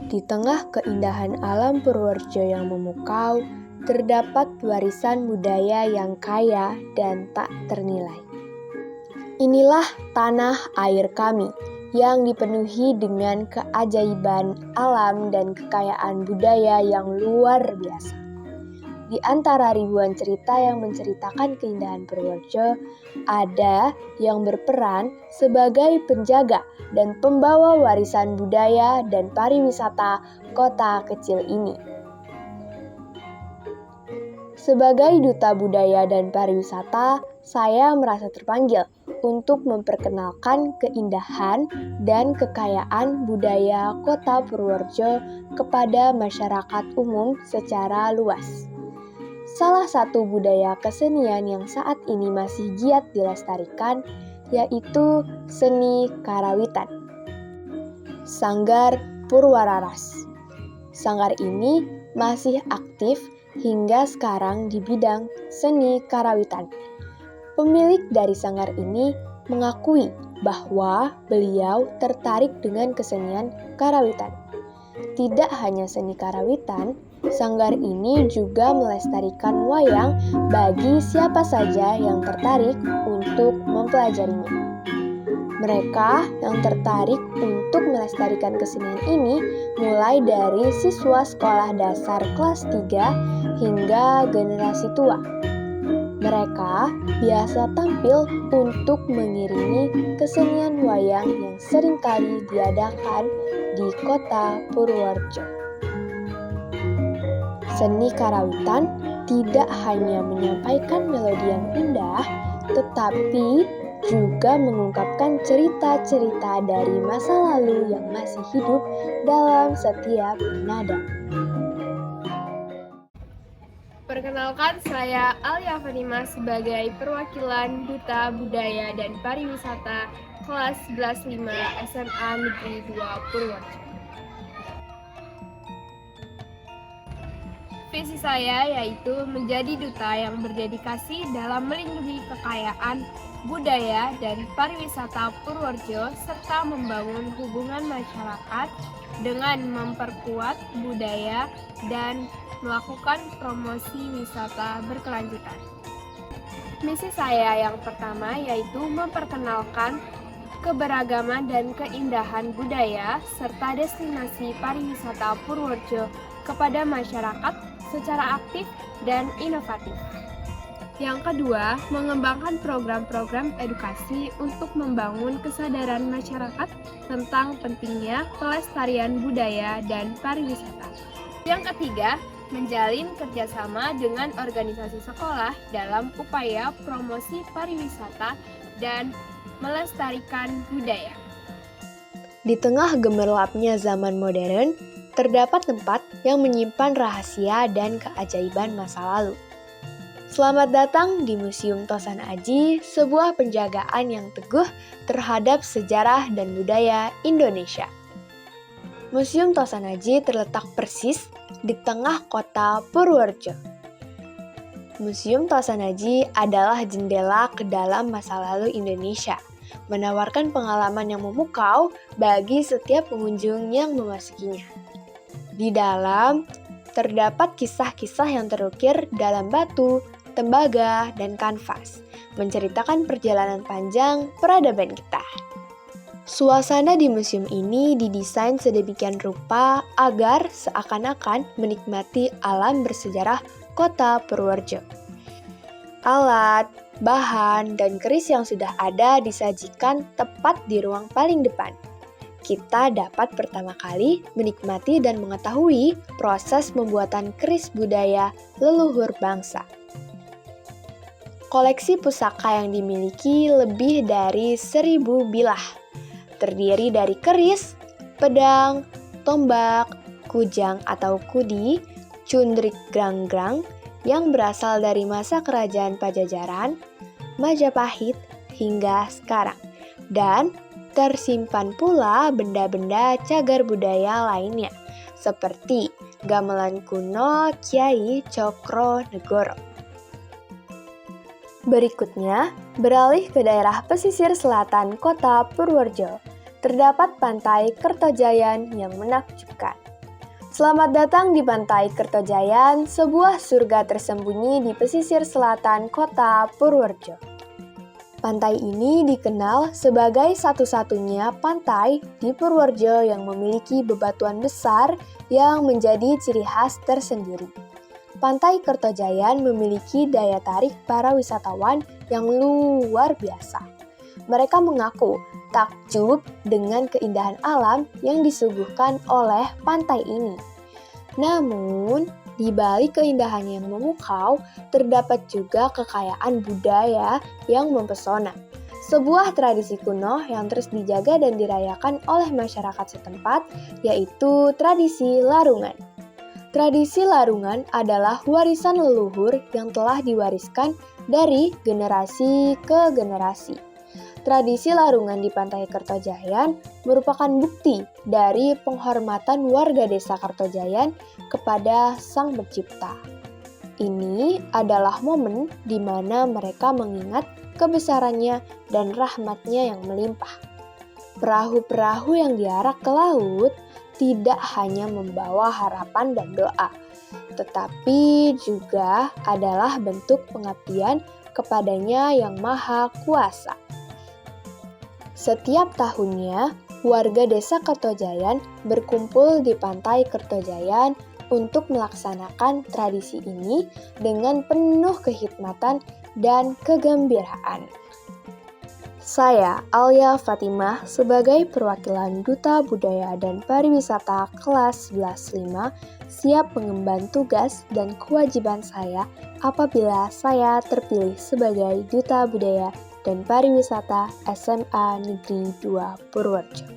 Di tengah keindahan alam Purworejo yang memukau, terdapat warisan budaya yang kaya dan tak ternilai. Inilah tanah air kami yang dipenuhi dengan keajaiban alam dan kekayaan budaya yang luar biasa. Di antara ribuan cerita yang menceritakan keindahan Purworejo, ada yang berperan sebagai penjaga dan pembawa warisan budaya dan pariwisata kota kecil ini. Sebagai duta budaya dan pariwisata, saya merasa terpanggil untuk memperkenalkan keindahan dan kekayaan budaya kota Purworejo kepada masyarakat umum secara luas. Salah satu budaya kesenian yang saat ini masih giat dilestarikan yaitu seni karawitan. Sanggar Purwararas. Sanggar ini masih aktif hingga sekarang di bidang seni karawitan. Pemilik dari sanggar ini mengakui bahwa beliau tertarik dengan kesenian karawitan. Tidak hanya seni karawitan, sanggar ini juga melestarikan wayang bagi siapa saja yang tertarik untuk mempelajarinya. Mereka yang tertarik untuk melestarikan kesenian ini mulai dari siswa sekolah dasar kelas 3 hingga generasi tua. Mereka biasa tampil untuk mengiringi kesenian wayang yang seringkali diadakan di kota Purworejo. Seni karawitan tidak hanya menyampaikan melodi yang indah, tetapi juga mengungkapkan cerita-cerita dari masa lalu yang masih hidup dalam setiap nada. Perkenalkan, saya Alia Fanima sebagai perwakilan Duta Budaya dan Pariwisata kelas 11-5 SMA Negeri 2 Purworejo. Visi saya yaitu menjadi duta yang berdedikasi dalam melindungi kekayaan budaya dan pariwisata Purworejo serta membangun hubungan masyarakat dengan memperkuat budaya dan melakukan promosi wisata berkelanjutan. Misi saya yang pertama yaitu memperkenalkan keberagaman dan keindahan budaya serta destinasi pariwisata Purworejo kepada masyarakat secara aktif dan inovatif. Yang kedua, mengembangkan program-program edukasi untuk membangun kesadaran masyarakat tentang pentingnya pelestarian budaya dan pariwisata. Yang ketiga, menjalin kerjasama dengan organisasi sekolah dalam upaya promosi pariwisata dan melestarikan budaya. Di tengah gemerlapnya zaman modern, terdapat tempat yang menyimpan rahasia dan keajaiban masa lalu. Selamat datang di Museum Tosan Aji, sebuah penjagaan yang teguh terhadap sejarah dan budaya Indonesia. Museum Tosan Aji terletak persis di tengah kota Purworejo. Museum Tosan Aji adalah jendela ke dalam masa lalu Indonesia, menawarkan pengalaman yang memukau bagi setiap pengunjung yang memasukinya. Di dalam terdapat kisah-kisah yang terukir dalam batu, tembaga, dan kanvas, menceritakan perjalanan panjang peradaban kita. Suasana di museum ini didesain sedemikian rupa agar seakan-akan menikmati alam bersejarah kota Purworejo. Alat, bahan, dan keris yang sudah ada disajikan tepat di ruang paling depan. Kita dapat pertama kali menikmati dan mengetahui proses pembuatan keris budaya leluhur bangsa. Koleksi pusaka yang dimiliki lebih dari 1000 bilah, terdiri dari keris, pedang, tombak, kujang atau kudi, cundrik grang-grang yang berasal dari masa kerajaan Pajajaran, Majapahit hingga sekarang, dan tersimpan pula benda-benda cagar budaya lainnya, seperti gamelan kuno Kiai Cokro Negoro. Berikutnya, beralih ke daerah pesisir selatan kota Purworejo, terdapat pantai Kertojayan yang menakjubkan. Selamat datang di Pantai Kertojayan, sebuah surga tersembunyi di pesisir selatan kota Purworejo. Pantai ini dikenal sebagai satu-satunya pantai di Purworejo yang memiliki bebatuan besar yang menjadi ciri khas tersendiri. Pantai Kertojayan memiliki daya tarik para wisatawan yang luar biasa. Mereka mengaku takjub dengan keindahan alam yang disuguhkan oleh pantai ini. Namun, di balik keindahan yang memukau, terdapat juga kekayaan budaya yang mempesona. Sebuah tradisi kuno yang terus dijaga dan dirayakan oleh masyarakat setempat, yaitu tradisi larungan. Tradisi larungan adalah warisan leluhur yang telah diwariskan dari generasi ke generasi. Tradisi larungan di Pantai Kertojayan merupakan bukti dari penghormatan warga desa Kertojayan kepada Sang Pencipta. Ini adalah momen di mana mereka mengingat kebesarannya dan rahmatnya yang melimpah. Perahu-perahu yang diarak ke laut tidak hanya membawa harapan dan doa, tetapi juga adalah bentuk pengabdian kepadanya yang Maha Kuasa. Setiap tahunnya, warga desa Kertojayan berkumpul di Pantai Kertojayan untuk melaksanakan tradisi ini dengan penuh kehikmatan dan kegembiraan. Saya, Alia Fatimah, sebagai perwakilan Duta Budaya dan Pariwisata kelas 11-5, siap mengemban tugas dan kewajiban saya apabila saya terpilih sebagai Duta Budaya dan Pariwisata SMA Negeri 2 Purworejo.